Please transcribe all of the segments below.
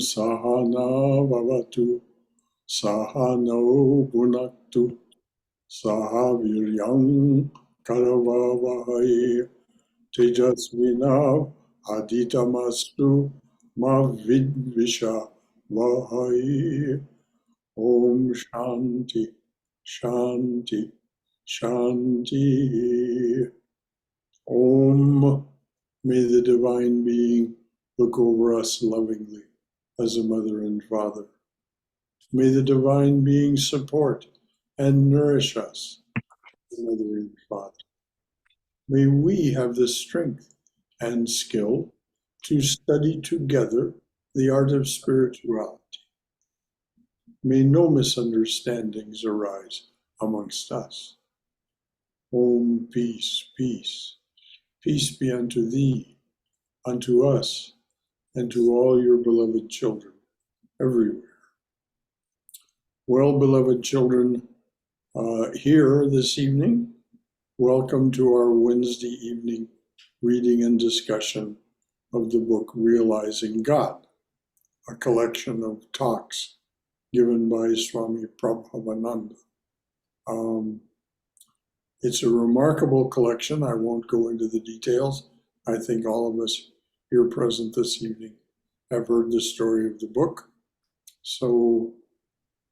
Sahana Vavatu Sahano Bhunaktu Sahaviryam Karavavahai Tejasvina Aditamastu Ma Vidvisha Vahai. Om Shanti, Shanti, Shanti. Om. May the Divine Being look over us lovingly as a mother and father. May the Divine Being support and nourish us as a mother and father. May we have the strength and skill to study together the art of spirituality. May no misunderstandings arise amongst us. Om, peace, peace. Peace be unto thee, unto us, and to all your beloved children everywhere. Well, beloved children, here this evening, welcome to our Wednesday evening reading and discussion of the book Realizing God, a collection of talks given by Swami Prabhavananda. It's a remarkable collection. I won't go into the details. I think all of us here present this evening have heard the story of the book. But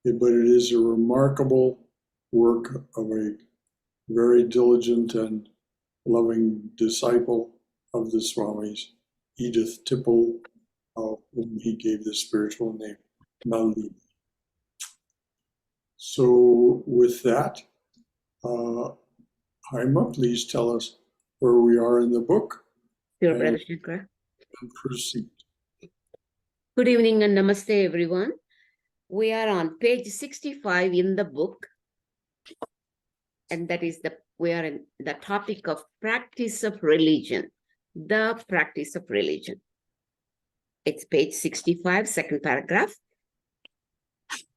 it is a remarkable work of a very diligent and loving disciple of the Swamis, Edith Tipple, whom he gave the spiritual name, Nalini. So with that, Haima, please tell us where we are in the book. Sure, Brother Shankara. And proceed. Good evening and namaste, everyone. We are on page 65 in the book, and that is we are in the topic of practice of religion, the practice of religion. It's page 65, second paragraph.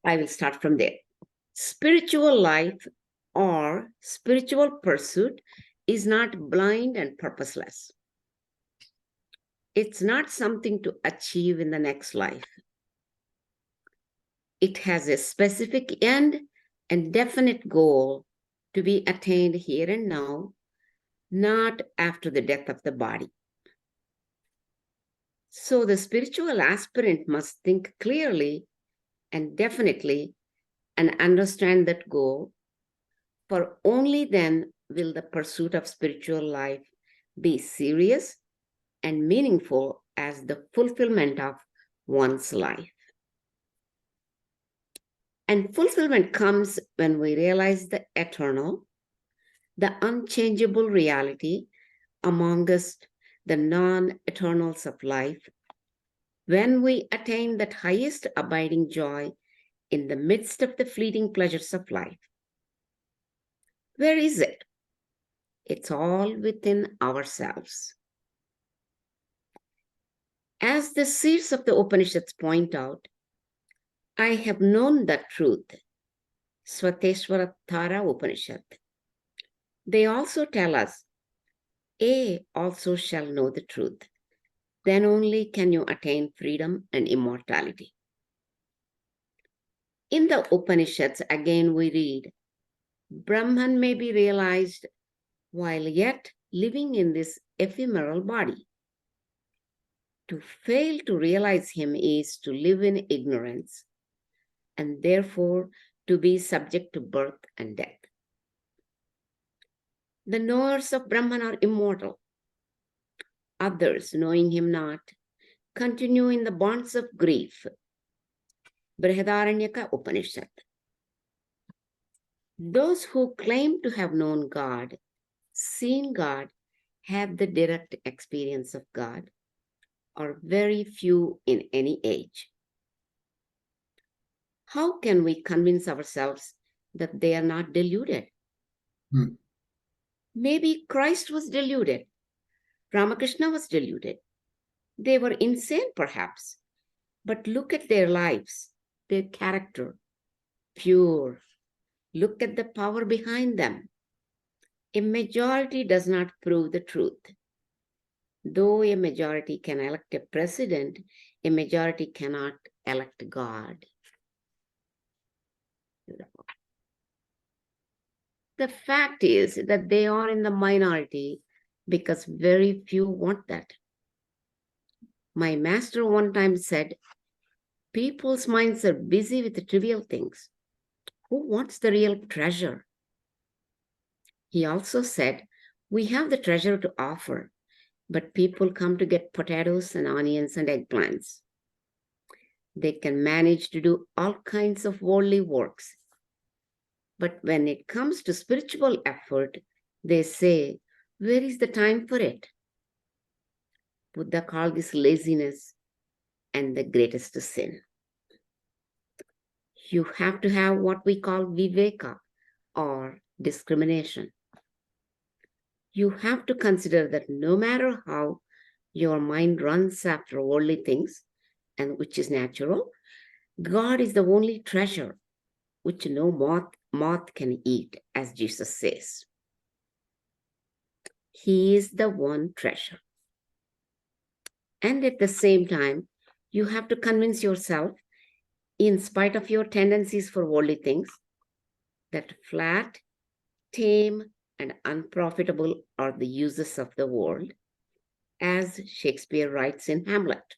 I will start from there. Spiritual life or spiritual pursuit is not blind and purposeless. It's not something to achieve in the next life. It has a specific end and definite goal to be attained here and now, not after the death of the body. So the spiritual aspirant must think clearly and definitely and understand that goal, for only then will the pursuit of spiritual life be serious and meaningful as the fulfillment of one's life. And fulfillment comes when we realize the eternal, the unchangeable reality amongst the non-eternals of life, when we attain that highest abiding joy in the midst of the fleeting pleasures of life. Where is it? It's all within ourselves. As the seers of the Upanishads point out, I have known the truth, Svateshwara Tara Upanishad. They also tell us, A also shall know the truth. Then only can you attain freedom and immortality. In the Upanishads, again we read, Brahman may be realized while yet living in this ephemeral body. To fail to realize him is to live in ignorance, and therefore to be subject to birth and death. The knowers of Brahman are immortal. Others, knowing him not, continue in the bonds of grief. Brihadaranyaka Upanishad. Those who claim to have known God, seen God, have the direct experience of God, are very few in any age. How can we convince ourselves that they are not deluded? Maybe Christ was deluded. Ramakrishna was deluded. They were insane, perhaps. But look at their lives, their character, pure. Look at the power behind them. A majority does not prove the truth. Though a majority can elect a president, a majority cannot elect God. The fact is that they are in the minority because very few want that. My master one time said, people's minds are busy with trivial things. Who wants the real treasure? He also said, we have the treasure to offer, but people come to get potatoes and onions and eggplants. They can manage to do all kinds of worldly works. But when it comes to spiritual effort, they say, where is the time for it? Buddha called this laziness and the greatest sin. You have to have what we call viveka or discrimination. You have to consider that no matter how your mind runs after worldly things, and which is natural, God is the only treasure which no moth can eat, as Jesus says. He is the one treasure. And at the same time, you have to convince yourself, in spite of your tendencies for worldly things, that flat, tame, and unprofitable are the uses of the world, as Shakespeare writes in Hamlet.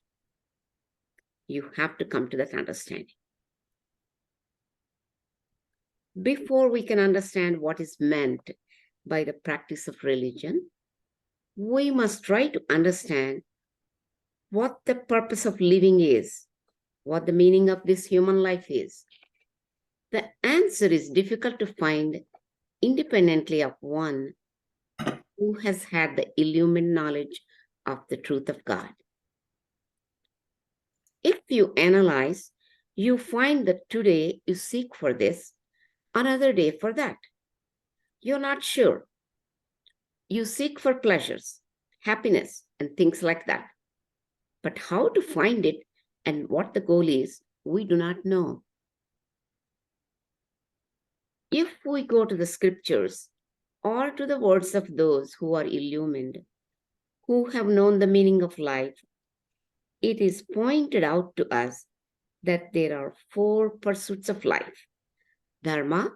You have to come to that understanding. Before we can understand what is meant by the practice of religion, we must try to understand what the purpose of living is, what the meaning of this human life is. The answer is difficult to find independently of one who has had the illumined knowledge of the truth of God. If you analyze, you find that today you seek for this, another day for that. You're not sure. You seek for pleasures, happiness, and things like that. But how to find it and what the goal is, we do not know. If we go to the scriptures or to the words of those who are illumined, who have known the meaning of life, it is pointed out to us that there are 4 pursuits of life: dharma,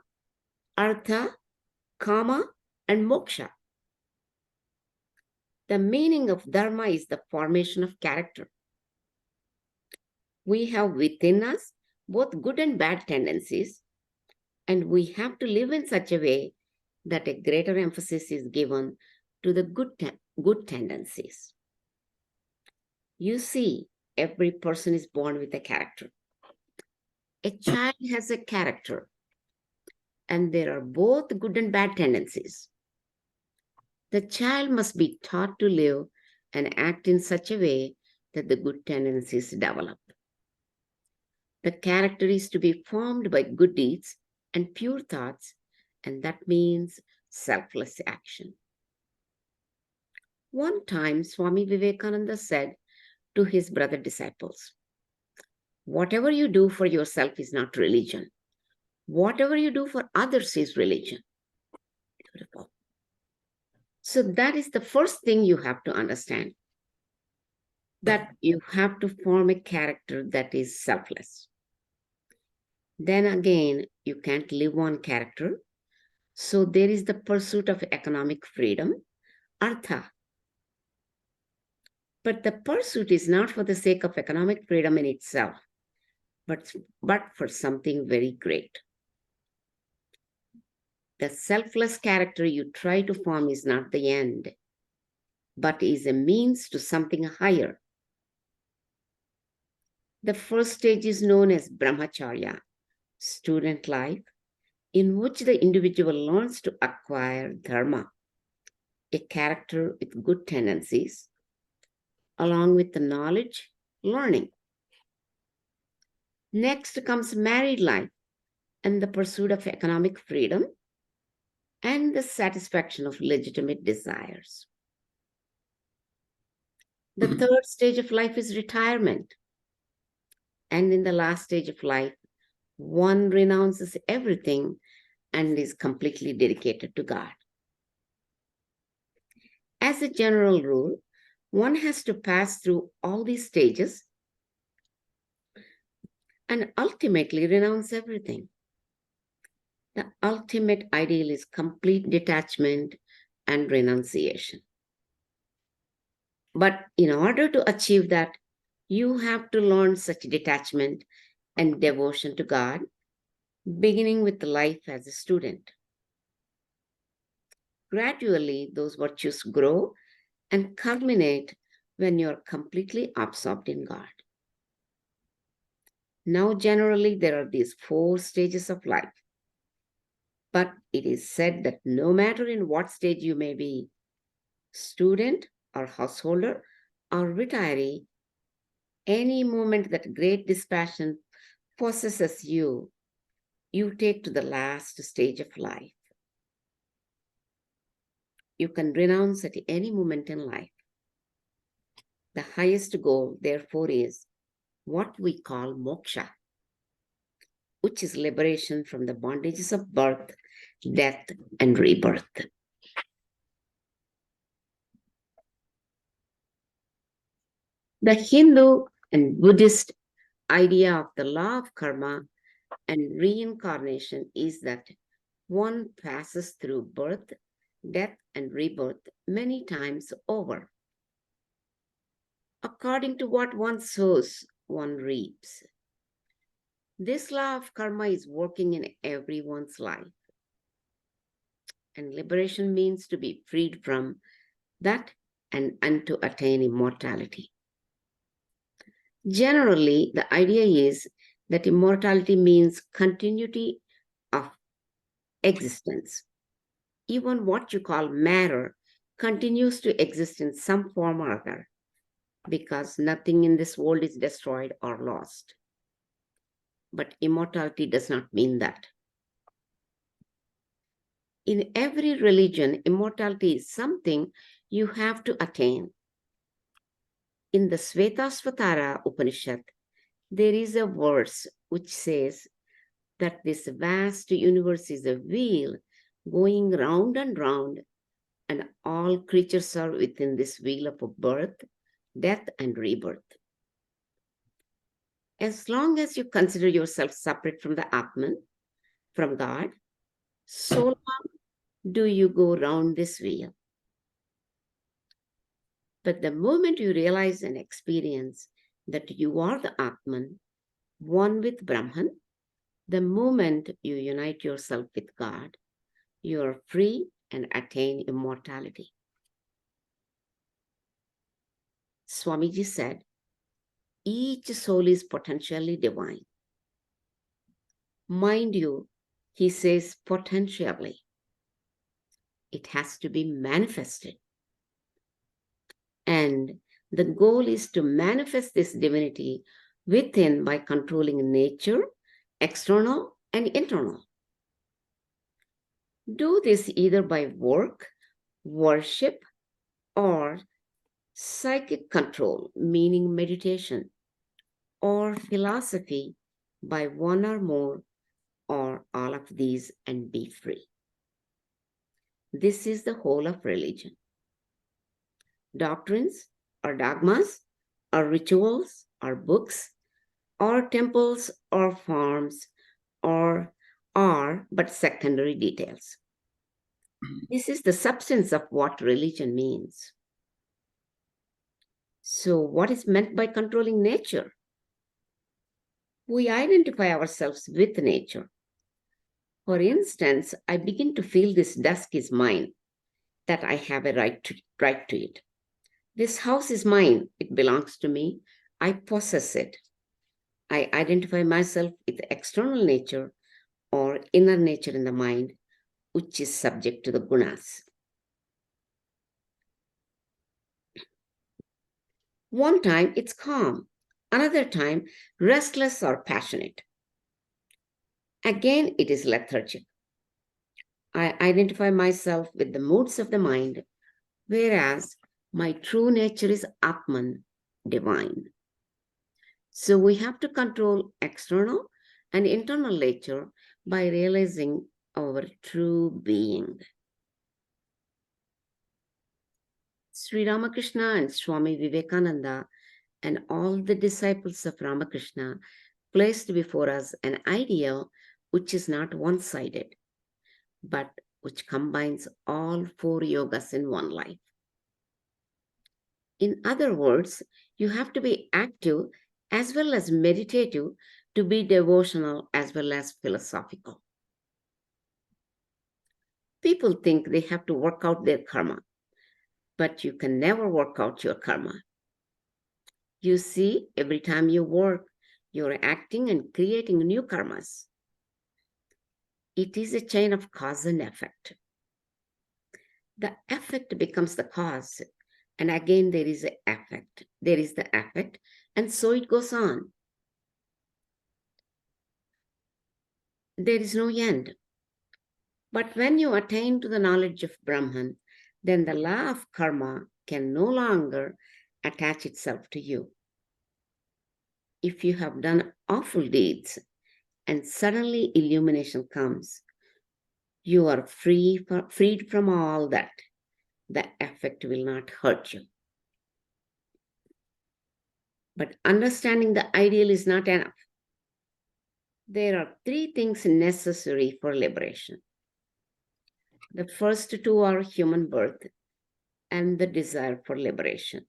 artha, kama, and moksha. The meaning of dharma is the formation of character. We have within us both good and bad tendencies, and we have to live in such a way that a greater emphasis is given to the good tendencies. You see, every person is born with a character. A child has a character, and there are both good and bad tendencies. The child must be taught to live and act in such a way that the good tendencies develop. The character is to be formed by good deeds and pure thoughts, and that means selfless action. One time, Swami Vivekananda said to his brother disciples, whatever you do for yourself is not religion. Whatever you do for others is religion. Beautiful. So that is the first thing you have to understand, that you have to form a character that is selfless. Then again, you can't live on character. So there is the pursuit of economic freedom, artha. But the pursuit is not for the sake of economic freedom in itself, but for something very great. The selfless character you try to form is not the end, but is a means to something higher. The first stage is known as brahmacharya, student life, in which the individual learns to acquire dharma, a character with good tendencies, along with the knowledge, learning. Next comes married life and the pursuit of economic freedom and the satisfaction of legitimate desires. The third stage of life is retirement. And in the last stage of life, one renounces everything and is completely dedicated to God. As a general rule, one has to pass through all these stages and ultimately renounce everything. The ultimate ideal is complete detachment and renunciation. But in order to achieve that, you have to learn such detachment and devotion to God, beginning with life as a student. Gradually, those virtues grow and culminate when you're completely absorbed in God. Now, generally, there are these 4 stages of life. But it is said that no matter in what stage you may be, student or householder or retiree, any moment that great dispassion possesses you, you take to the last stage of life. You can renounce at any moment in life. The highest goal, therefore, is what we call moksha, which is liberation from the bondages of birth, death, and rebirth. The Hindu and Buddhist idea of the law of karma and reincarnation is that one passes through birth, death, and rebirth many times over. According to what one sows, one reaps. This law of karma is working in everyone's life. And liberation means to be freed from that and to attain immortality. Generally, the idea is that immortality means continuity of existence. Even what you call matter continues to exist in some form or other, because nothing in this world is destroyed or lost. But immortality does not mean that. In every religion, immortality is something you have to attain. In the Svetasvatara Upanishad, there is a verse which says that this vast universe is a wheel going round and round, and all creatures are within this wheel of birth, death, and rebirth. As long as you consider yourself separate from the Atman, from God, so long do you go round this wheel. But the moment you realize and experience that you are the Atman, one with Brahman, the moment you unite yourself with God, you are free and attain immortality. Swamiji said, each soul is potentially divine. Mind you, he says potentially. It has to be manifested. And the goal is to manifest this divinity within by controlling nature, external and internal. Do this either by work, worship, or psychic control, meaning meditation, or philosophy by one or more or all of these, and be free. This is the whole of religion. Doctrines or dogmas or rituals or books or temples or farms or are but secondary details. This is the substance of what religion means. So what is meant by controlling nature? We identify ourselves with nature. For instance, I begin to feel this dusk is mine, that I have a right to it. This house is mine, it belongs to me, I possess it. I identify myself with external nature or inner nature in the mind, which is subject to the gunas. One time it's calm, another time restless or passionate. Again, it is lethargic. I identify myself with the moods of the mind, whereas my true nature is Atman, divine. So we have to control external and internal nature by realizing our true being. Sri Ramakrishna and Swami Vivekananda and all the disciples of Ramakrishna placed before us an ideal which is not one-sided, but which combines all four yogas in one life. In other words, you have to be active as well as meditative to be devotional as well as philosophical. People think they have to work out their karma, but you can never work out your karma. You see, every time you work, you're acting and creating new karmas. It is a chain of cause and effect. The effect becomes the cause, and again there is the effect. There is the effect, and so it goes on. There is no end. But when you attain to the knowledge of Brahman, then the law of karma can no longer attach itself to you. If you have done awful deeds and suddenly illumination comes, you are freed from all that. The effect will not hurt you. But understanding the ideal is not enough. There are three things necessary for liberation. The first two are human birth and the desire for liberation,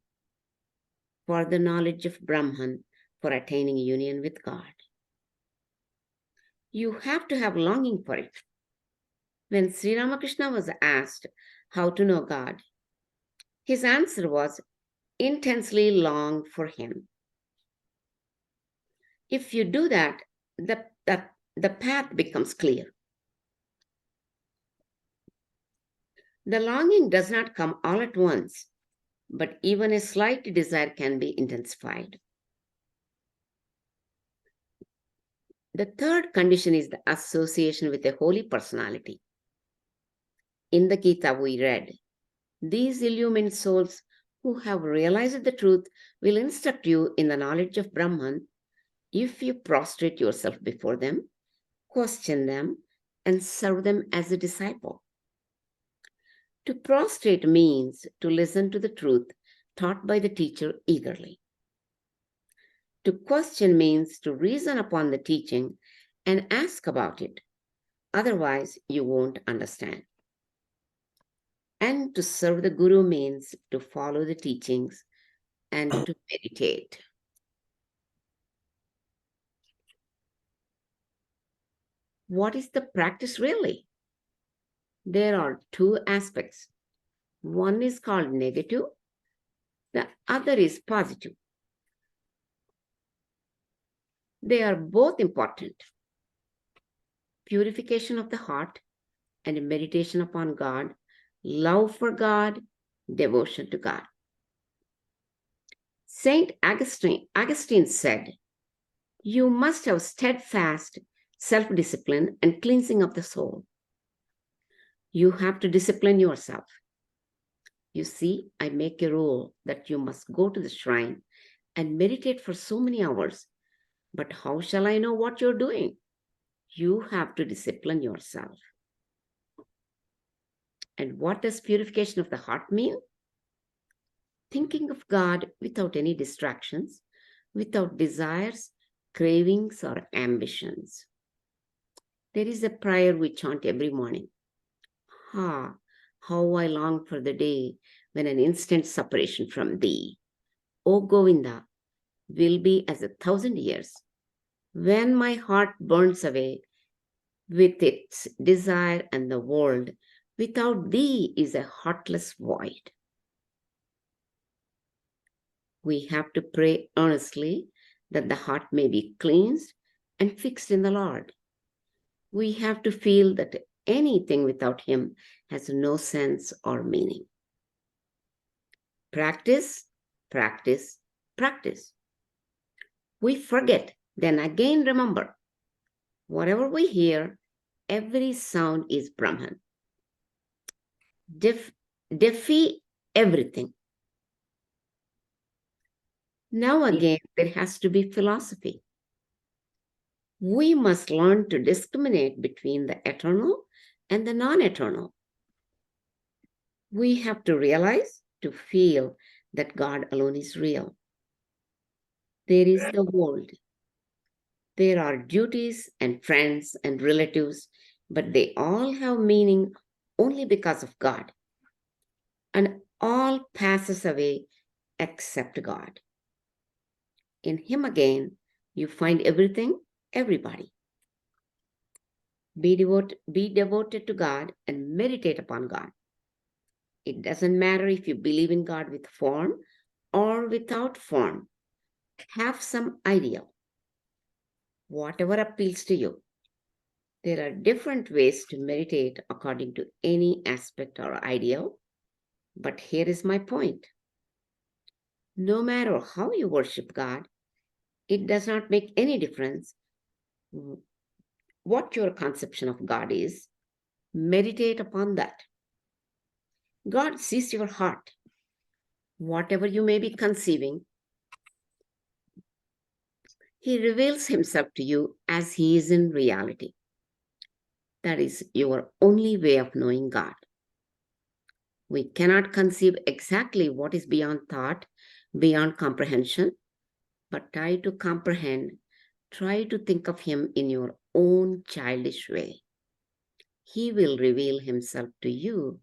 for the knowledge of Brahman, for attaining union with God. You have to have longing for it. When Sri Ramakrishna was asked how to know God, his answer was intensely long for him. If you do that, the path becomes clear. The longing does not come all at once, but even a slight desire can be intensified. The third condition is the association with a holy personality. In the Gita we read, these illumined souls who have realized the truth will instruct you in the knowledge of Brahman if you prostrate yourself before them, question them, and serve them as a disciple. To prostrate means to listen to the truth taught by the teacher eagerly. To question means to reason upon the teaching and ask about it. Otherwise, you won't understand. And to serve the Guru means to follow the teachings and to meditate. What is the practice really? There are two aspects. One is called negative, the other is positive. They are both important. Purification of the heart and meditation upon God, love for God, devotion to God. Saint Augustine said, you must have steadfast self-discipline and cleansing of the soul. You have to discipline yourself. You see, I make a rule that you must go to the shrine and meditate for so many hours. But how shall I know what you're doing? You have to discipline yourself. And what does purification of the heart mean? Thinking of God without any distractions, without desires, cravings, or ambitions. There is a prayer we chant every morning. How I long for the day when an instant separation from thee, O Govinda, will be as 1,000 years. When my heart burns away with its desire and the world, without thee is a heartless void. We have to pray earnestly that the heart may be cleansed and fixed in the Lord. We have to feel that anything without him has no sense or meaning. Practice, practice, practice. We forget, then again remember. Whatever we hear, every sound is Brahman. Defy everything. Now again, there has to be philosophy. We must learn to discriminate between the eternal and the non-eternal. We have to realize to feel that God alone is real. There is the world. There are duties and friends and relatives, but they all have meaning only because of God. And all passes away except God. In Him again, you find everything, everybody. Be devoted to God and meditate upon God. It doesn't matter if you believe in God with form or without form. Have some idea. Whatever appeals to you. There are different ways to meditate according to any aspect or ideal. But here is my point. No matter how you worship God, it does not make any difference what your conception of God is. Meditate upon that. God sees your heart. Whatever you may be conceiving, He reveals Himself to you as He is in reality. That is your only way of knowing God. We cannot conceive exactly what is beyond thought, beyond comprehension, but try to comprehend, try to think of Him in your own childish way. He will reveal Himself to you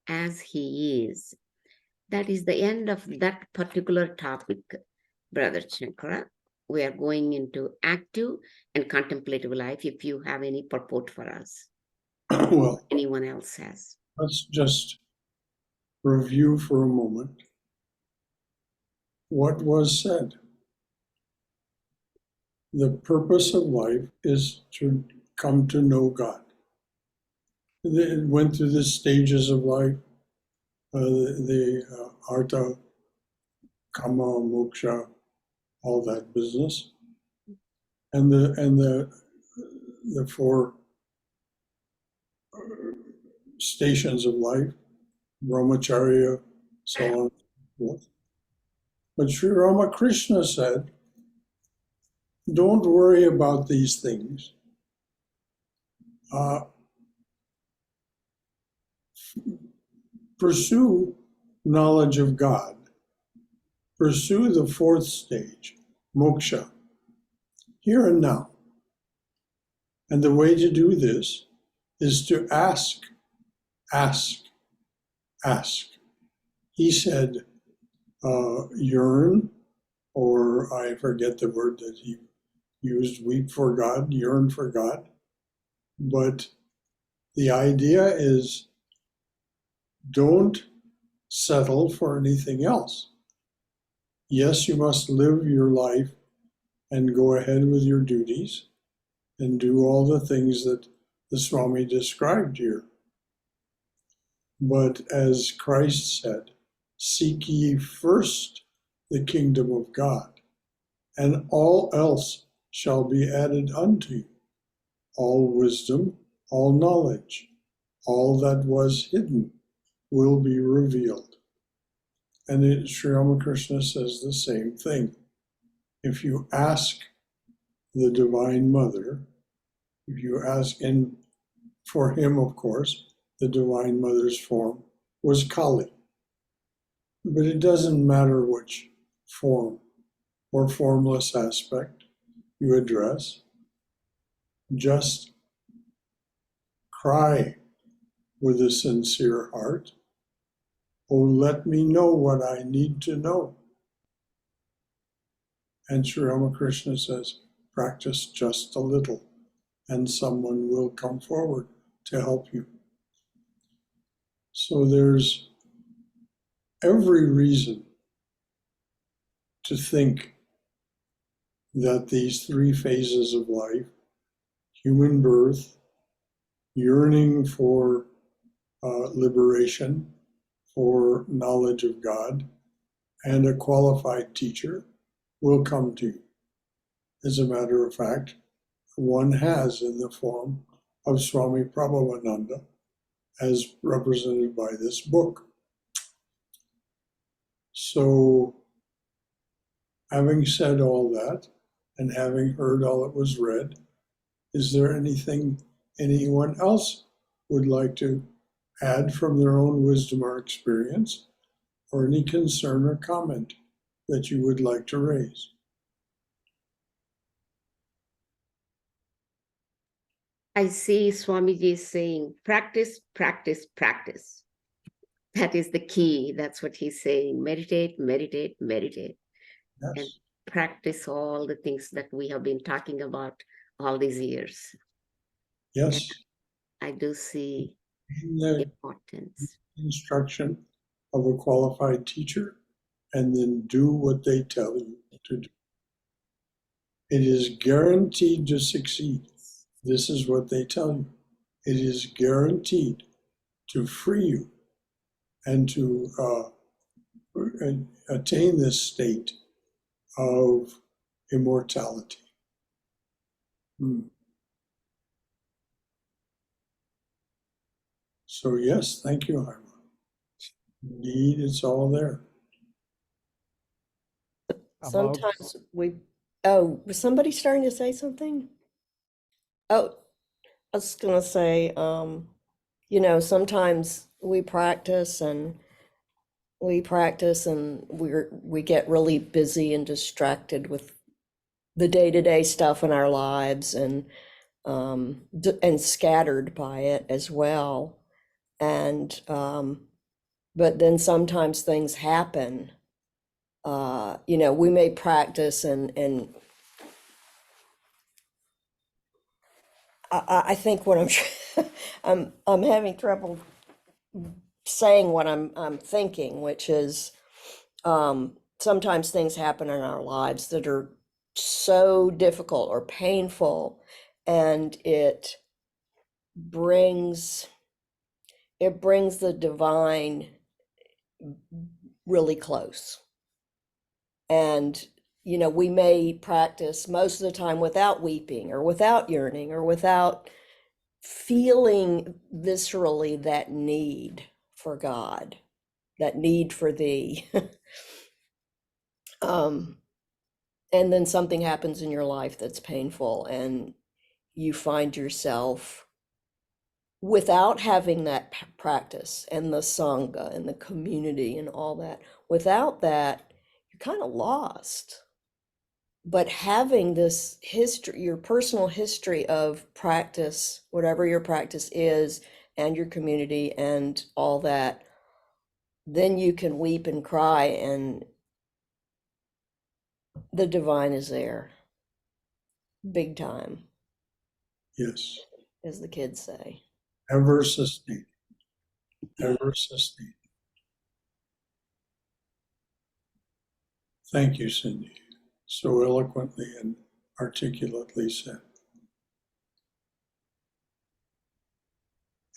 as He is. That is the end of that particular topic, Brother Shankara. We are going into active and contemplative life if you have any purport for us. Well, Anyone else has. let's just review for a moment what was said. The purpose of life is to come to know God. It went through the stages of life, the artha, kama, moksha, all that business, and the four stations of life, brahmacharya, so on and so forth. But Sri Ramakrishna said, don't worry about these things. Pursue knowledge of God. Pursue the fourth stage, moksha, here and now. And the way to do this is to ask, ask, ask. He said, yearn, or I forget the word that he used, weep for God, yearn for God. But the idea is don't settle for anything else. Yes, you must live your life and go ahead with your duties and do all the things that the Swami described here. But as Christ said, seek ye first the kingdom of God, and all else shall be added unto you. All wisdom, all knowledge, all that was hidden will be revealed. And Sri Ramakrishna says the same thing. If you ask the Divine Mother, if you ask, and for him, of course, the Divine Mother's form was Kali. But it doesn't matter which form or formless aspect you address. Just cry with a sincere heart, oh, let me know what I need to know. And Sri Ramakrishna says, practice just a little, and someone will come forward to help you. So there's every reason to think that these three phases of life, human birth, yearning for liberation, for knowledge of God, and a qualified teacher, will come to you. As a matter of fact, one has in the form of Swami Prabhavananda, as represented by this book. So, having said all that, and having heard all that was read, is there anything anyone else would like to add from their own wisdom or experience or any concern or comment that you would like to raise. I see Swamiji saying, practice, practice, practice. That is the key. That's what he's saying. Meditate, meditate, meditate. Yes. And practice all the things that we have been talking about all these years. Yes. And I do see The importance. instruction of a qualified teacher, and then do what they tell you to do. It is guaranteed to succeed. This is what they tell you. It is guaranteed to free you and to attain this state of immortality. So yes, thank you, Harma. Indeed, it's all there. Sometimes was somebody starting to say something? Oh, I was gonna say, sometimes we practice and we get really busy and distracted with the day-to-day stuff in our lives and scattered by it as well. And but then sometimes things happen. We may practice and I think what I'm having trouble saying what I'm thinking, which is sometimes things happen in our lives that are so difficult or painful, and it brings the divine really close. And we may practice most of the time without weeping or without yearning or without feeling viscerally that need for God, that need for thee. And then something happens in your life that's painful, and you find yourself without having that practice and the Sangha and the community and all that. Without that, you're kind of lost. But having this history, your personal history of practice, whatever your practice is, and your community and all that, then you can weep and cry, and the divine is there. Big time. Yes. As the kids say. Ever sustaining. Ever sustaining. Thank you, Cindy. So eloquently and articulately said.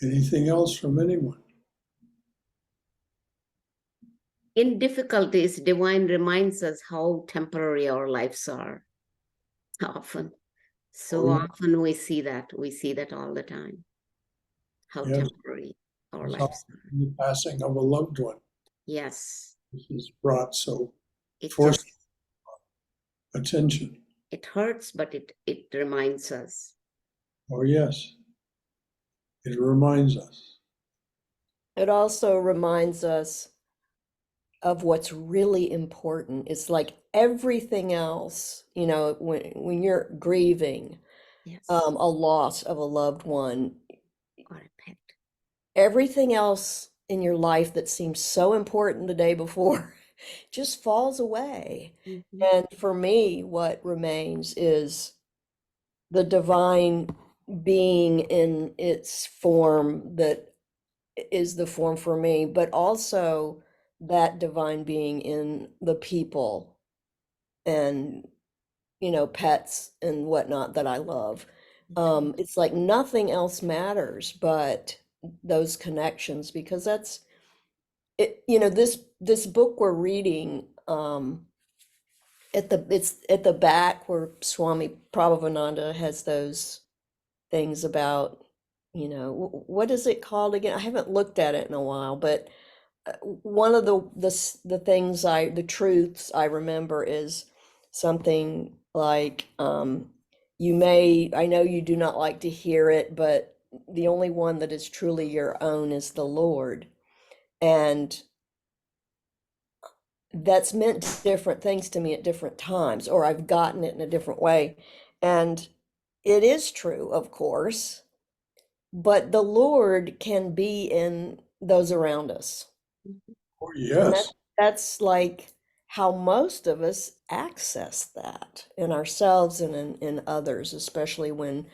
Anything else from anyone? In difficulties, divine reminds us how temporary our lives are. Often. So often we see that. We see that all the time. How temporary our lives are. The passing of a loved one. Yes. This is brought so forceful attention. It hurts, but it reminds us. Oh, yes. It reminds us. It also reminds us of what's really important. It's like everything else, when you're grieving a loss of a loved one, or a pet, everything else in your life that seems so important the day before just falls away. Mm-hmm. And for me, what remains is the divine being in its form that is the form for me, but also that divine being in the people and pets and whatnot that I love. It's like nothing else matters but those connections, because that's it. This book we're reading, it's at the back where Swami Prabhavananda has those things about, what is it called again? I haven't looked at it in a while, but one of the things the truths I remember is something like, I know you do not like to hear it, but the only one that is truly your own is the Lord. And that's meant different things to me at different times, or I've gotten it in a different way. And it is true, of course, but the Lord can be in those around us. Oh, And yes. that's like how most of us access that in ourselves and in others, especially when,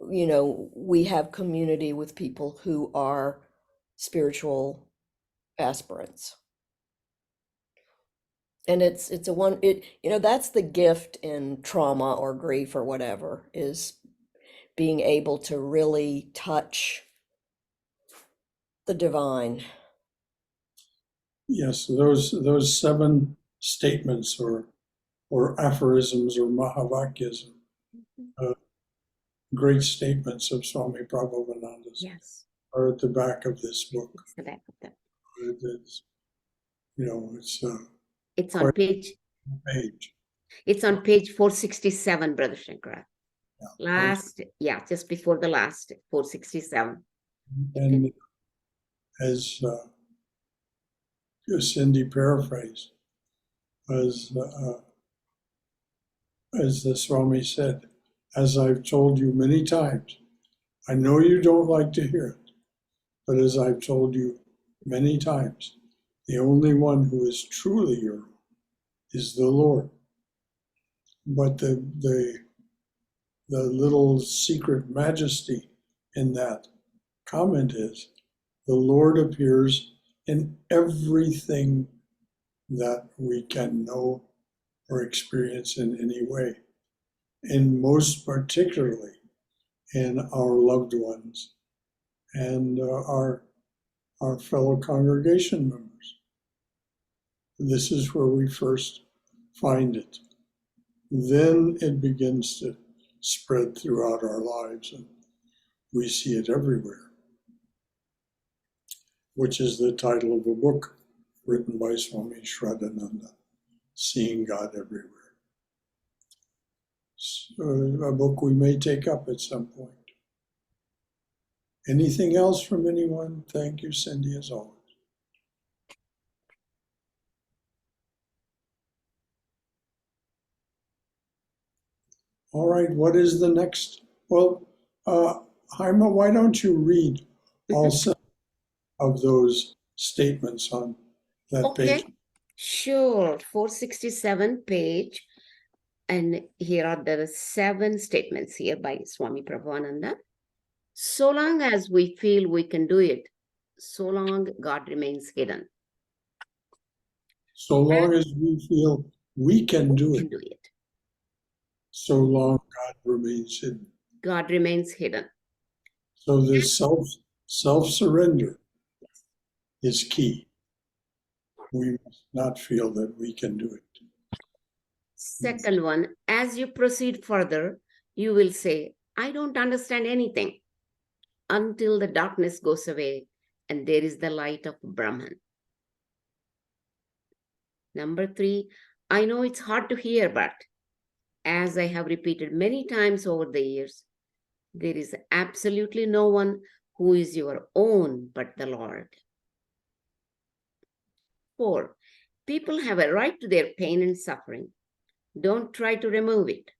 we have community with people who are spiritual aspirants. And it's a one it that's the gift in trauma or grief or whatever, is being able to really touch the divine. Yes, those 7 statements or aphorisms or mahavakyas, uh, great statements of Swami Prabhavananda's, Yes, are at the back of this book. it's the back of them. It's, it's It's on quite page. a page. It's on page 467, Brother Shankara. Yeah. Just before the last 467. And as Cindy paraphrased, as the Swami said, as I've told you many times, I know you don't like to hear it, but as I've told you many times, the only one who is truly your own is the Lord. But the little secret majesty in that comment is the Lord appears in everything that we can know or experience in any way, and most particularly in our loved ones and our fellow congregation members. This is where we first find it. Then it begins to spread throughout our lives, and we see it everywhere, which is the title of a book written by Swami Shraddhananda, Seeing God Everywhere. So, a book we may take up at some point. Anything else from anyone? Thank you, Cindy, as always. All right, what is the next? Well, Jaime, why don't you read all 7 of those statements on that page? Okay, sure. 467 page. And here are the 7 statements here by Swami Prabhavananda. So long as we feel we can do it, so long God remains hidden. So long as we feel we can do Can it, do it. so long God remains hidden. God remains hidden. So the self-surrender is key. We must not feel that we can do it. Second one, as you proceed further, you will say, I don't understand anything, until the darkness goes away and there is the light of Brahman. Number 3, I know it's hard to hear, but as I have repeated many times over the years, there is absolutely no one who is your own but the Lord. 4, people have a right to their pain and suffering. Don't try to remove it.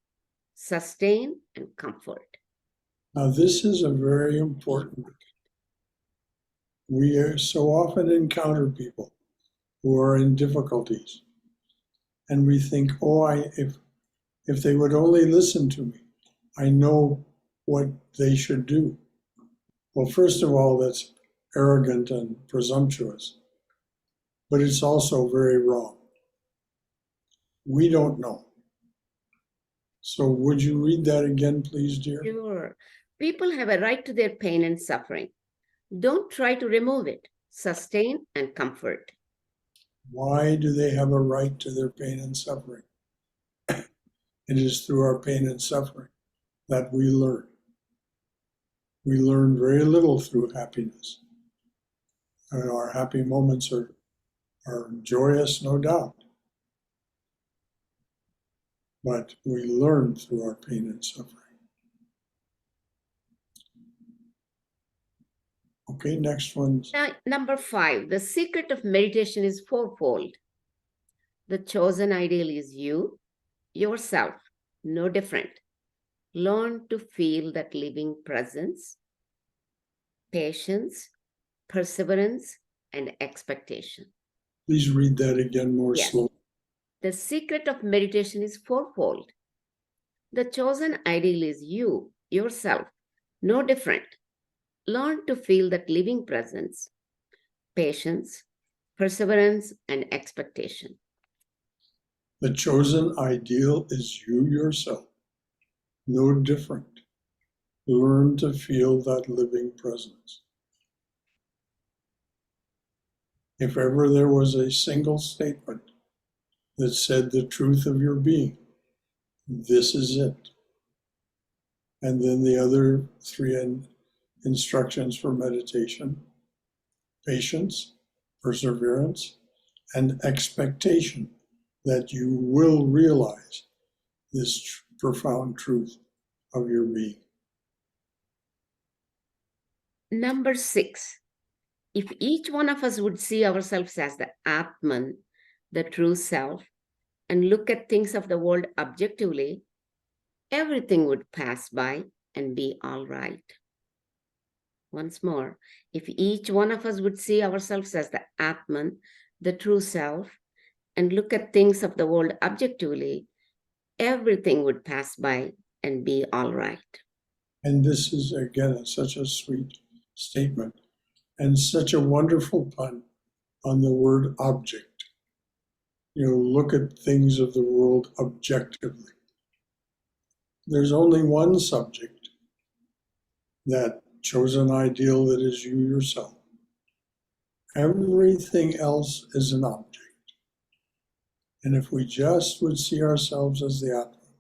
Sustain and comfort. Now, this is a very important. We so often encounter people who are in difficulties, and we think, oh, if they would only listen to me, I know what they should do. Well, first of all, that's arrogant and presumptuous, but it's also very wrong. We don't know. So would you read that again, please, dear? Sure. People have a right to their pain and suffering. Don't try to remove it. Sustain and comfort. Why do they have a right to their pain and suffering? It is through our pain and suffering that we learn. We learn very little through happiness. And our happy moments are joyous, no doubt. But we learn through our pain and suffering. Okay, next one. Now, number 5, the secret of meditation is fourfold. The chosen ideal is you, yourself, no different. Learn to feel that living presence, patience, perseverance, and expectation. Please read that again more Yes. slowly. The secret of meditation is fourfold. The chosen ideal is you, yourself, no different. Learn to feel that living presence, patience, perseverance, and expectation. The chosen ideal is you yourself, no different. Learn to feel that living presence. If ever there was a single statement that said the truth of your being, this is it. And then the other three instructions for meditation: patience, perseverance, and expectation that you will realize this profound truth of your being. Number 6, if each one of us would see ourselves as the Atman, the true self, and look at things of the world objectively, everything would pass by and be all right. Once more, if each one of us would see ourselves as the Atman, the true self, and look at things of the world objectively, everything would pass by and be all right. And this is, again, such a sweet statement and such a wonderful pun on the word object. Look at things of the world objectively. There's only one subject, that chosen ideal that is you yourself. Everything else is an object. And if we just would see ourselves as the Atman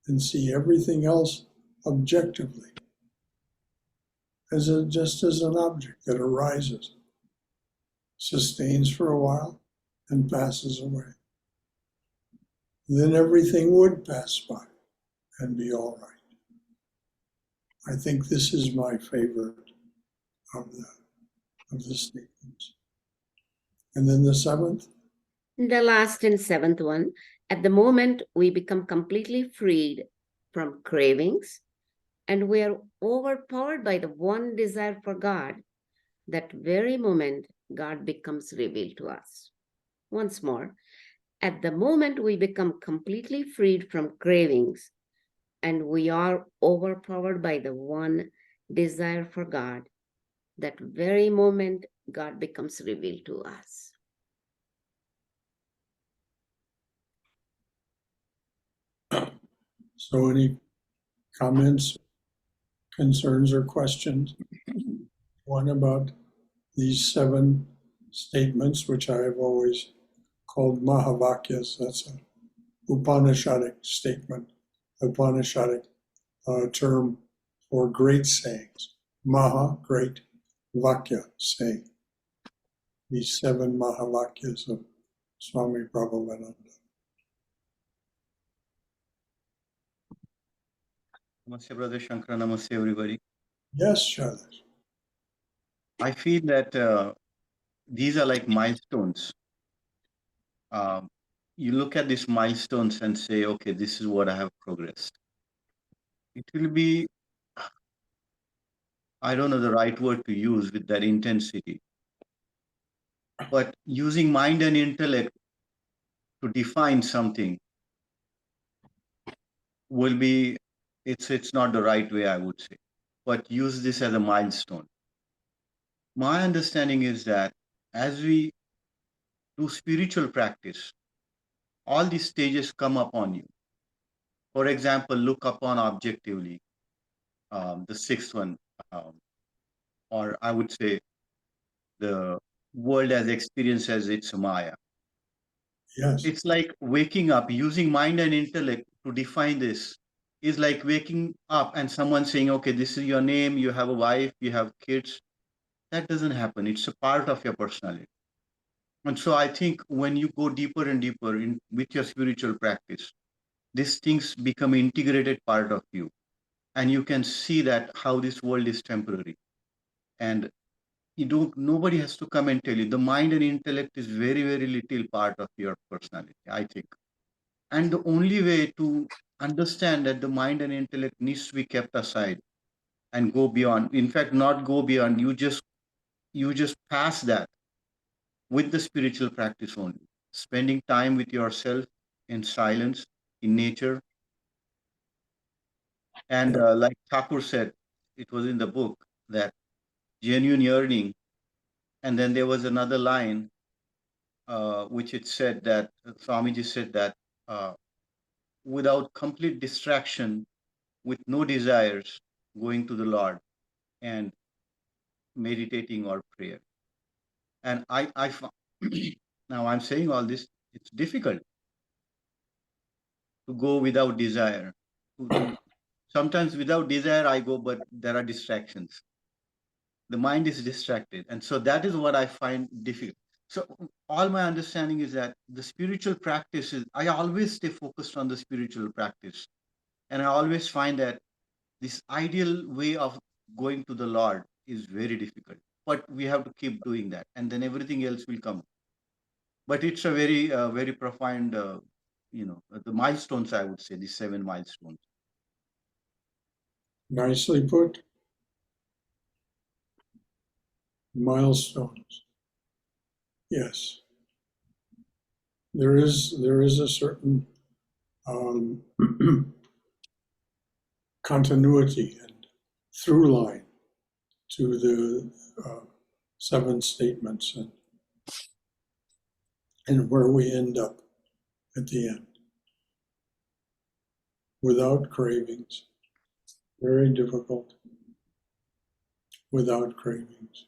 and see everything else objectively, just as an object that arises, sustains for a while, and passes away, then everything would pass by and be all right. I think this is my favorite of the statements. And then the seventh. The last and seventh one, at the moment we become completely freed from cravings and we are overpowered by the one desire for God, that very moment God becomes revealed to us. Once more, at the moment we become completely freed from cravings and we are overpowered by the one desire for God, that very moment God becomes revealed to us. So any comments, concerns, or questions? One about these 7 statements, which I have always called Mahavakyas. That's an Upanishadic statement, Upanishadic term for great sayings. Maha, great, Vakya, saying. These 7 Mahavakyas of Swami Prabhavananda. Namaste, Brother Shankara. Namaste, everybody. Yes, Shailesh. I feel that these are like milestones. You look at these milestones and say, okay, this is what I have progressed. It will be, I don't know the right word to use with that intensity, but using mind and intellect to define something will be, it's not the right way, I would say, but use this as a milestone. My understanding is that as we do spiritual practice, all these stages come upon you. For example, look upon objectively, the 6th one, or I would say the world as experience as its Maya. Yes. It's like waking up, using mind and intellect to define this is like waking up and someone saying, okay, this is your name, you have a wife, you have kids. That doesn't happen. It's a part of your personality. And so I think when you go deeper and deeper with your spiritual practice, these things become an integrated part of you. And you can see that how this world is temporary. And nobody has to come and tell you. The mind and intellect is very, very little part of your personality, I think. And the only way to understand that the mind and intellect needs to be kept aside and go beyond, in fact, not go beyond, you just pass that with the spiritual practice only. Spending time with yourself in silence, in nature. And like Thakur said, it was in the book, that genuine yearning. And then there was another line which it said that Swamiji said that without complete distraction, with no desires, going to the Lord and meditating or prayer. And now I'm saying all this, it's difficult to go without desire. Sometimes without desire I go, but there are distractions. The mind is distracted. And so that is what I find difficult. So all my understanding is that the spiritual practice is, I always stay focused on the spiritual practice. And I always find that this ideal way of going to the Lord is very difficult. But we have to keep doing that. And then everything else will come. But it's a very, very profound, the milestones, I would say, the 7 milestones. Nicely put. Milestones. Yes. There is a certain continuity and through line to the 7 statements and where we end up at the end. Without cravings. Very difficult. Without cravings.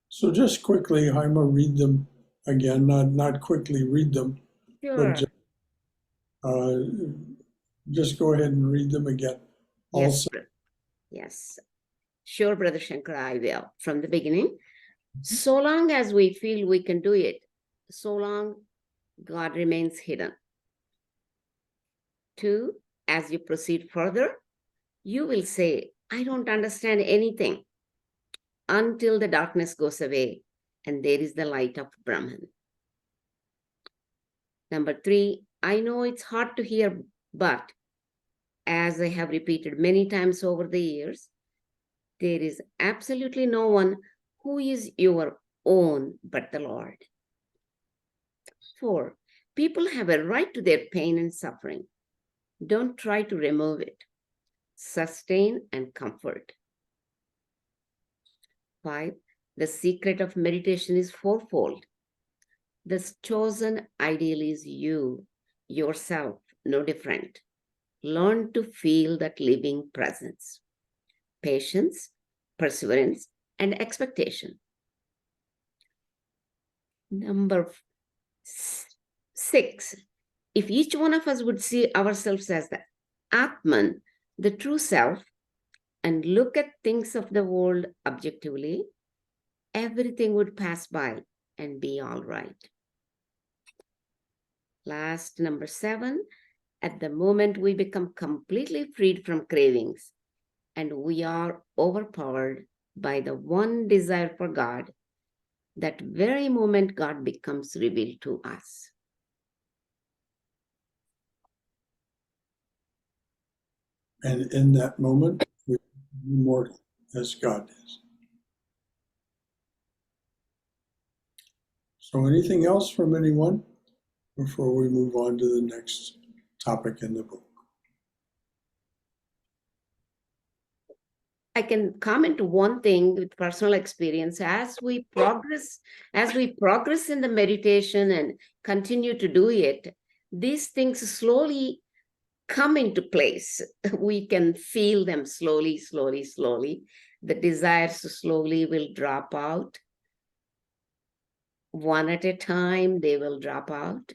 So just quickly, Haima, read them again. Not quickly read them, Sure. but just go ahead and read them again. Yes. Yes. Sure, Brother Shankara, I will. From the beginning. So long as we feel we can do it, so long God remains hidden. 2, as you proceed further, you will say, I don't understand anything, until the darkness goes away and there is the light of Brahman. Number 3, I know it's hard to hear, but as I have repeated many times over the years, there is absolutely no one who is your own but the Lord. 4, people have a right to their pain and suffering. Don't try to remove it. Sustain and comfort. 5, the secret of meditation is fourfold. The chosen ideal is you, yourself, no different. Learn to feel that living presence. Patience, perseverance, and expectation. Number 6, if each one of us would see ourselves as the Atman, the true self, and look at things of the world objectively, everything would pass by and be all right. Last, number 7, at the moment we become completely freed from cravings and we are overpowered by the one desire for God, that very moment God becomes revealed to us. And in that moment, we are immortal as God is. So anything else from anyone before we move on to the next topic in the book? I can comment one thing with personal experience. As we progress in the meditation and continue to do it, these things slowly come into place. We can feel them slowly. The desires slowly will drop out. One at a time, they will drop out.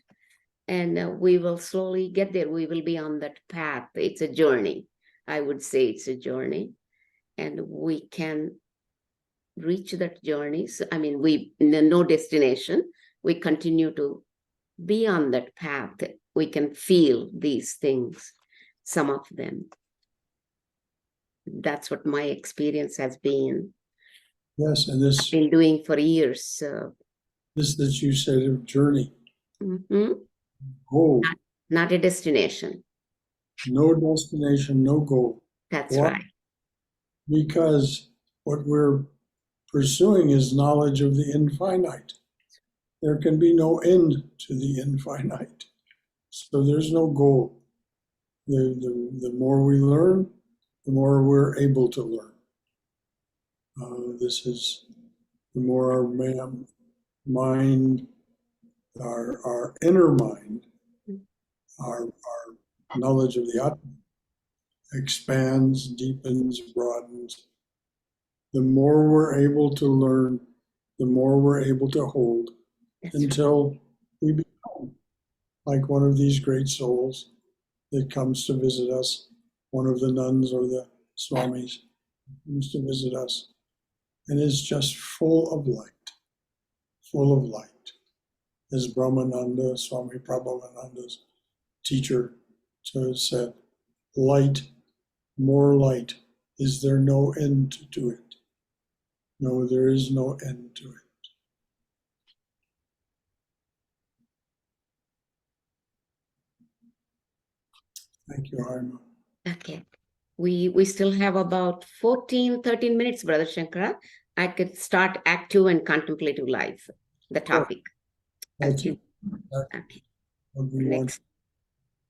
And we will slowly get there. We will be on that path. It's a journey. I would say it's a journey. And we can reach that journey. So, no destination. We continue to be on that path. We can feel these things, some of them. That's what my experience has been. Yes, and this Been doing for years. that you said of journey, Mhm. goal, Not a destination. no destination, no goal. That's Why? right. Because what we're pursuing is knowledge of the infinite. There can be no end to the infinite. So there's no goal. The more we learn, the more we're able to learn. This is the more our mind, our inner mind, our knowledge of the Atma expands, deepens, broadens. The more we're able to learn, the more we're able to hold That's right. until we become like one of these great souls that comes to visit us, one of the nuns or the swamis comes to visit us, and is just full of light, full of light. As Brahmananda, Swami Prabhavananda's teacher, said, light, more light. Is there no end to it? No, there is no end to it. Thank you, Harima. Okay. We still have about 14, 13 minutes, Brother Shankara. I could start Act 2 and Contemplative Life, the topic. That's Okay. exactly Okay. what we want.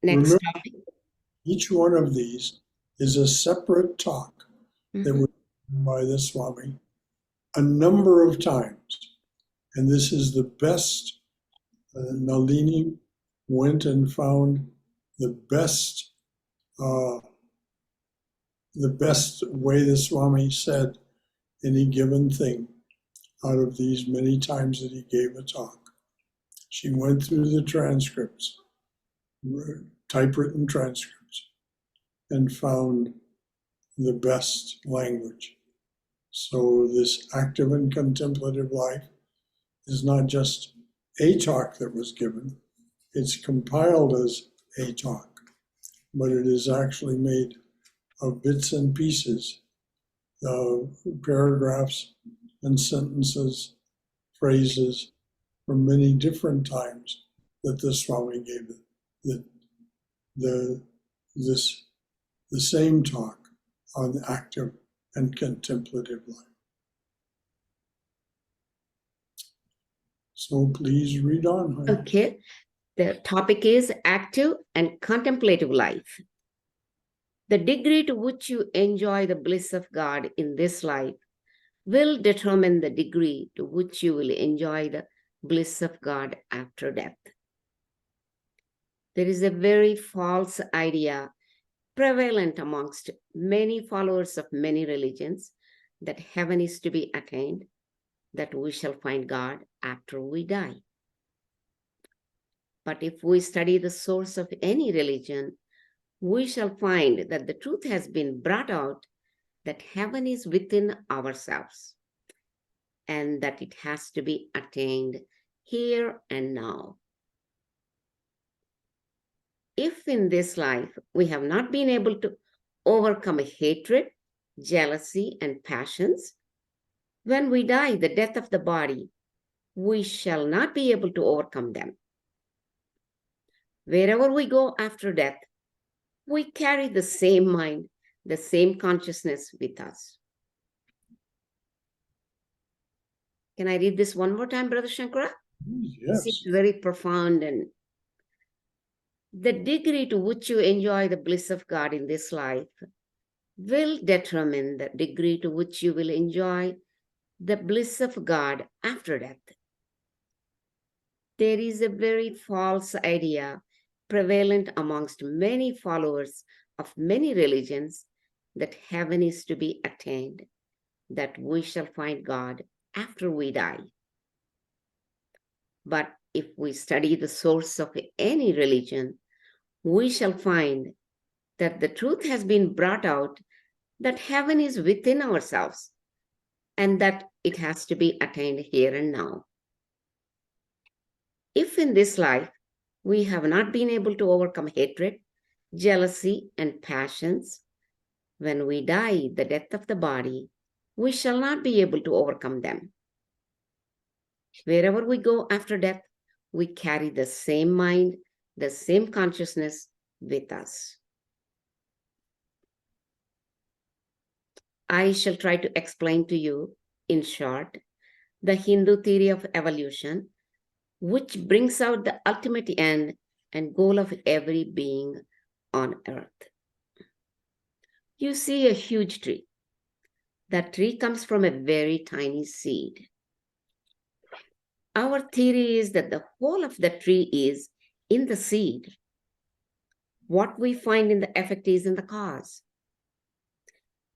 Next Remember, topic. each one of these is a separate talk that Mhm. was done by the Swami a number of times. And this is the best. Nalini went and found the best way the Swami said any given thing out of these many times that he gave a talk. She went through the transcripts, typewritten transcripts, and found the best language. So this active and contemplative life is not just a talk that was given, it's compiled as a talk, but it is actually made of bits and pieces, paragraphs and sentences, phrases from many different times that the Swami gave it. The same talk on active and contemplative life. So please read on. Heidi. Okay. The topic is Active and Contemplative Life. The degree to which you enjoy the bliss of God in this life will determine the degree to which you will enjoy the bliss of God after death. There is a very false idea prevalent amongst many followers of many religions that heaven is to be attained, that we shall find God after we die. But if we study the source of any religion, we shall find that the truth has been brought out that heaven is within ourselves and that it has to be attained here and now. If in this life we have not been able to overcome hatred, jealousy, and passions, when we die, the death of the body, we shall not be able to overcome them. Wherever we go after death, we carry the same mind, the same consciousness with us. Can I read this one more time, Brother Shankara? Yes. It's very profound. And the degree to which you enjoy the bliss of God in this life will determine the degree to which you will enjoy the bliss of God after death. There is a very false idea prevalent amongst many followers of many religions that heaven is to be attained, that we shall find God after we die. But if we study the source of any religion, we shall find that the truth has been brought out that heaven is within ourselves and that it has to be attained here and now. If in this life we have not been able to overcome hatred, jealousy, and passions, When we die the death of the body, we shall not be able to overcome them. Wherever we go after death, we carry the same mind, the same consciousness with us. I shall try to explain to you, in short, the Hindu theory of evolution, which brings out the ultimate end and goal of every being on earth. You see a huge tree. That tree comes from a very tiny seed. Our theory is that the whole of the tree is in the seed. What we find in the effect is in the cause.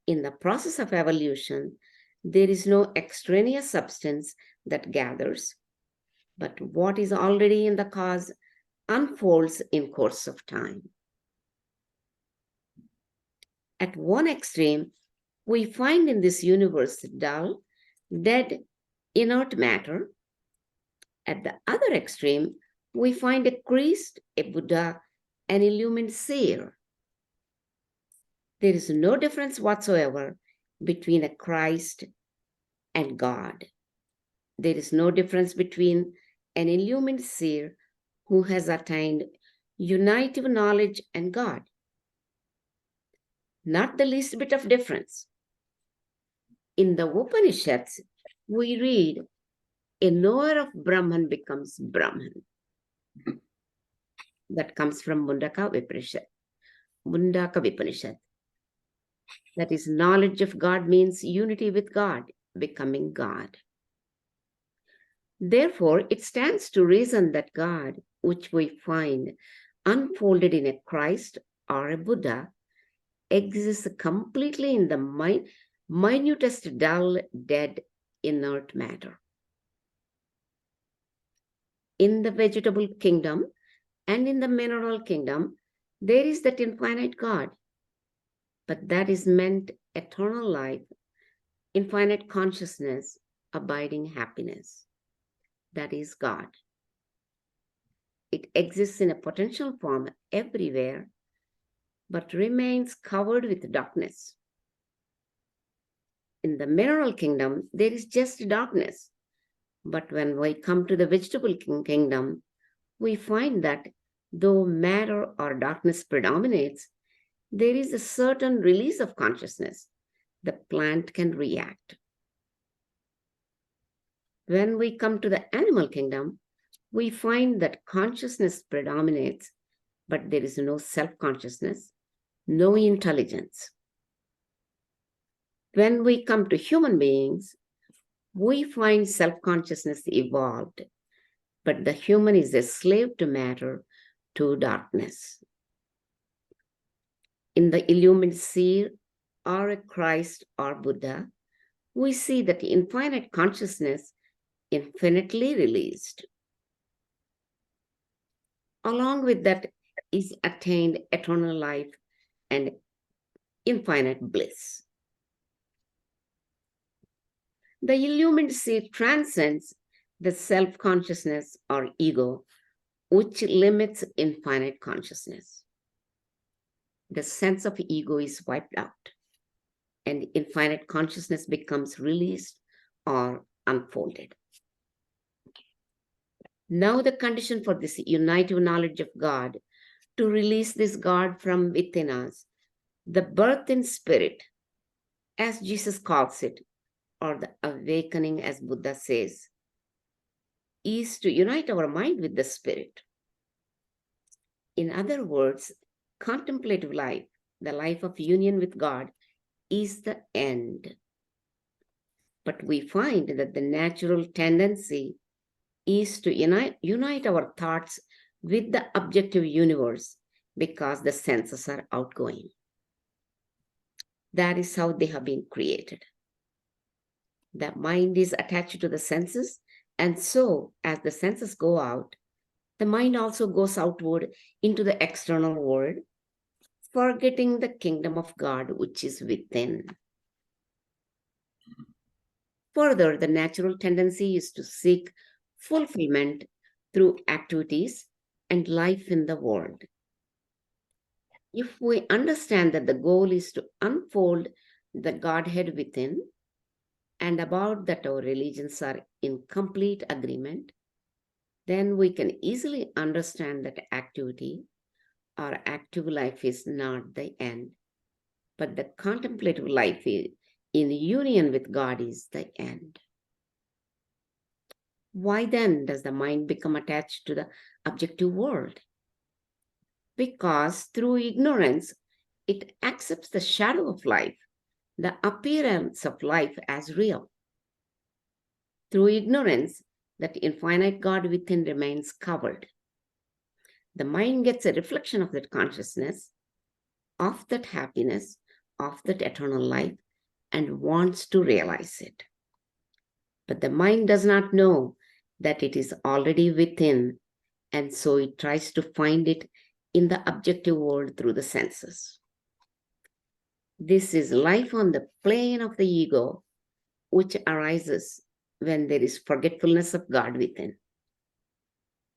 In the process of evolution, there is no extraneous substance that gathers, but what is already in the cause unfolds in course of time. At one extreme, we find in this universe dull, dead, inert matter. At the other extreme, we find a Christ, a Buddha, an illumined seer. There is no difference whatsoever between a Christ and God. There is no difference between an illumined seer who has attained unitive knowledge and God. Not the least bit of difference. In the Upanishads, we read, a knower of Brahman becomes Brahman. That comes from Mundaka Vipanishad. That is, knowledge of God means unity with God, becoming God. Therefore, it stands to reason that God, which we find unfolded in a Christ or a Buddha, exists completely in the minutest dull, dead, inert matter. In the vegetable kingdom and in the mineral kingdom, there is that infinite God, but that is meant eternal life, infinite consciousness, abiding happiness. That is God. It exists in a potential form everywhere, but remains covered with darkness. In the mineral kingdom, there is just darkness. But when we come to the vegetable kingdom, we find that though matter or darkness predominates, there is a certain release of consciousness. The plant can react. When we come to the animal kingdom, we find that consciousness predominates, but there is no self-consciousness, no intelligence. When we come to human beings, we find self-consciousness evolved, but the human is a slave to matter, to darkness. In the illumined seer or a Christ or Buddha, we see that infinite consciousness infinitely released. Along with that is attained eternal life and infinite bliss. The illumined seer transcends the self-consciousness or ego, which limits infinite consciousness. The sense of ego is wiped out, and infinite consciousness becomes released or unfolded. Now the condition for this unitive knowledge of God, to release this God from within us, the birth in spirit, as Jesus calls it, or the awakening as Buddha says, is to unite our mind with the spirit. In other words, contemplative life, the life of union with God, is the end. But we find that the natural tendency is to unite our thoughts with the objective universe because the senses are outgoing. That is how they have been created. The mind is attached to the senses, and so as the senses go out, the mind also goes outward into the external world, forgetting the kingdom of God which is within. Further, the natural tendency is to seek fulfillment through activities and life in the world. If we understand that the goal is to unfold the Godhead within, and about that our religions are in complete agreement, then we can easily understand that activity or active life is not the end, but the contemplative life in union with God is the end. Why then does the mind become attached to the objective world? Because through ignorance, it accepts the shadow of life, the appearance of life as real. Through ignorance, that infinite God within remains covered. The mind gets a reflection of that consciousness, of that happiness, of that eternal life, and wants to realize it. But the mind does not know that it is already within, and so it tries to find it in the objective world through the senses. This is life on the plane of the ego, which arises when there is forgetfulness of God within.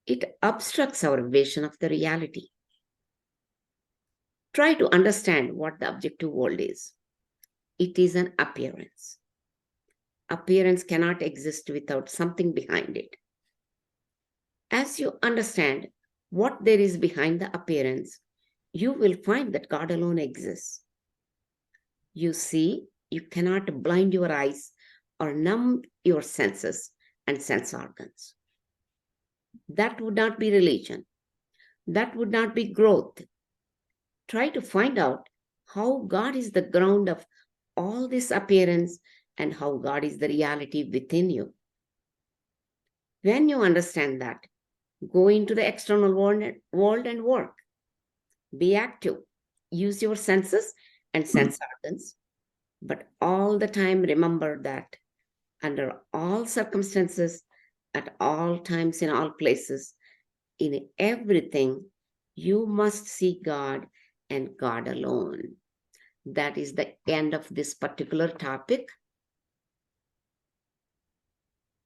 It obstructs our vision of the reality. Try to understand what the objective world is. It is an appearance. Appearance cannot exist without something behind it. As you understand what there is behind the appearance, you will find that God alone exists. You see, you cannot blind your eyes or numb your senses and sense organs. That would not be religion. That would not be growth. Try to find out how God is the ground of all this appearance and how God is the reality within you. When you understand that, go into the external world and work. Be active. Use your senses and sense organs. But all the time, remember that under all circumstances, at all times, in all places, in everything, you must see God and God alone. That is the end of this particular topic.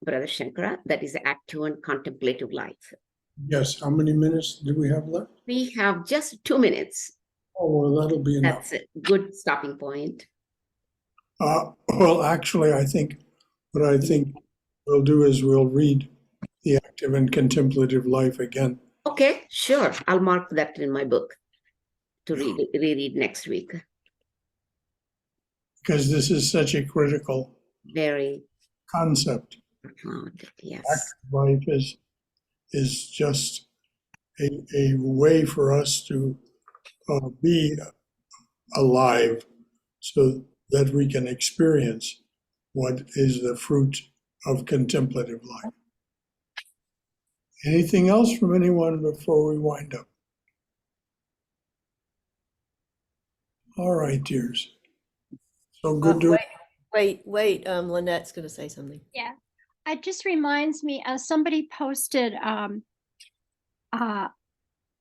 Brother Shankara, that is active and contemplative life. Yes, how many minutes do we have left? We have just 2 minutes. Oh, well, that'll be enough. That's a good stopping point. Well, actually, I think what we'll do is we'll read the active and contemplative life again. Okay, sure. I'll mark that in my book to reread next week. Because this is such a critical Very concept. profound. Yes. Active life is just a way for us to be alive so that we can experience what is the fruit of contemplative life. Anything else from anyone before we wind up? All right, dears. So good to Wait, Lynette's going to say something. Yeah, it just reminds me, somebody posted,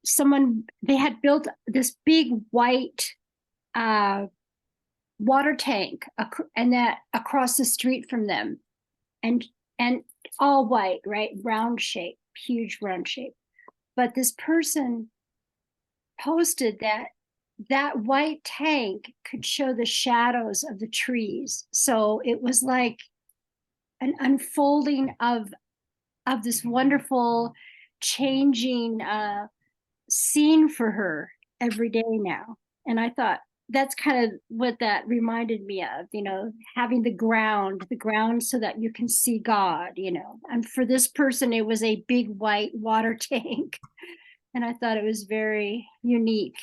someone, they had built this big white water tank and that across the street from them, and all white, right? Round shape, huge round shape. But this person posted that white tank could show the shadows of the trees. So it was like an unfolding of this wonderful changing scene for her every day now. And I thought that's kind of what that reminded me of, having the ground so that you can see God, and for this person, it was a big white water tank. And I thought it was very unique.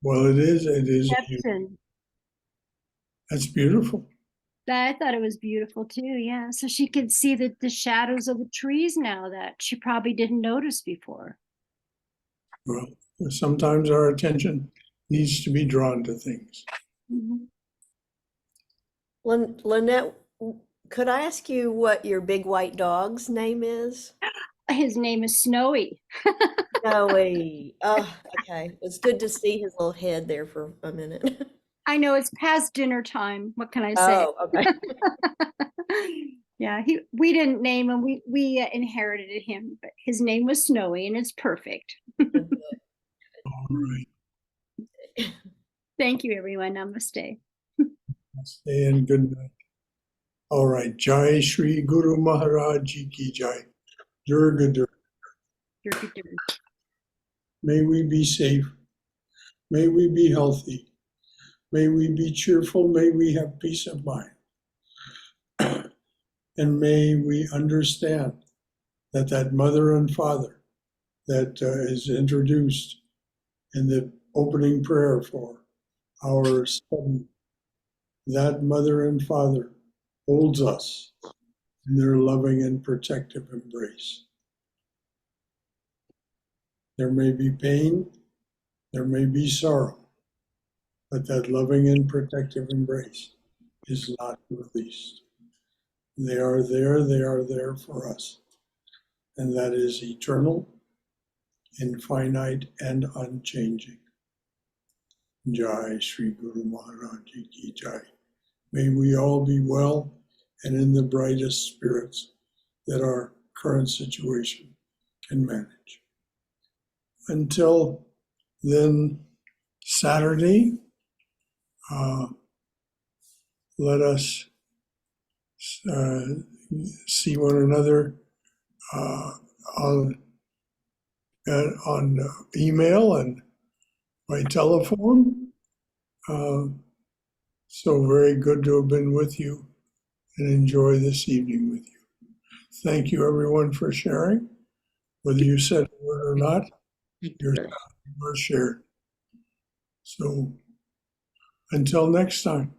Well, it is. Perception. That's beautiful. I thought it was beautiful too. Yeah. So she could see the shadows of the trees now that she probably didn't notice before. Well, sometimes our attention needs to be drawn to things. Mm-hmm. Lynette, could I ask you what your big white dog's name is? His name is Snowy. Snowy. Oh, okay. It's good to see his little head there for a minute. I know it's past dinner time. What can I say? Oh, okay. Yeah, we didn't name him. We inherited him, but his name was Snowy, and it's perfect. All right. Thank you, everyone. Namaste. Stay in good night. All right. Jai Shri Guru Maharaj Ji Ki Jai. Durga Durga. May we be safe. May we be healthy. May we be cheerful. May we have peace of mind. And may we understand that mother and father that is introduced in the opening prayer for our study, that mother and father holds us in their loving and protective embrace. There may be pain, there may be sorrow, but that loving and protective embrace is not released. They are there for us. And that is eternal, infinite, and unchanging. Jai Shri Guru Maharaj Ji Ki Jai. May we all be well and in the brightest spirits that our current situation can manage. Until then, Saturday, let us see one another on email and by telephone. So very good to have been with you and enjoy this evening with you. Thank you, everyone, for sharing. Whether you said a word or not, your thoughts were shared. So until next time.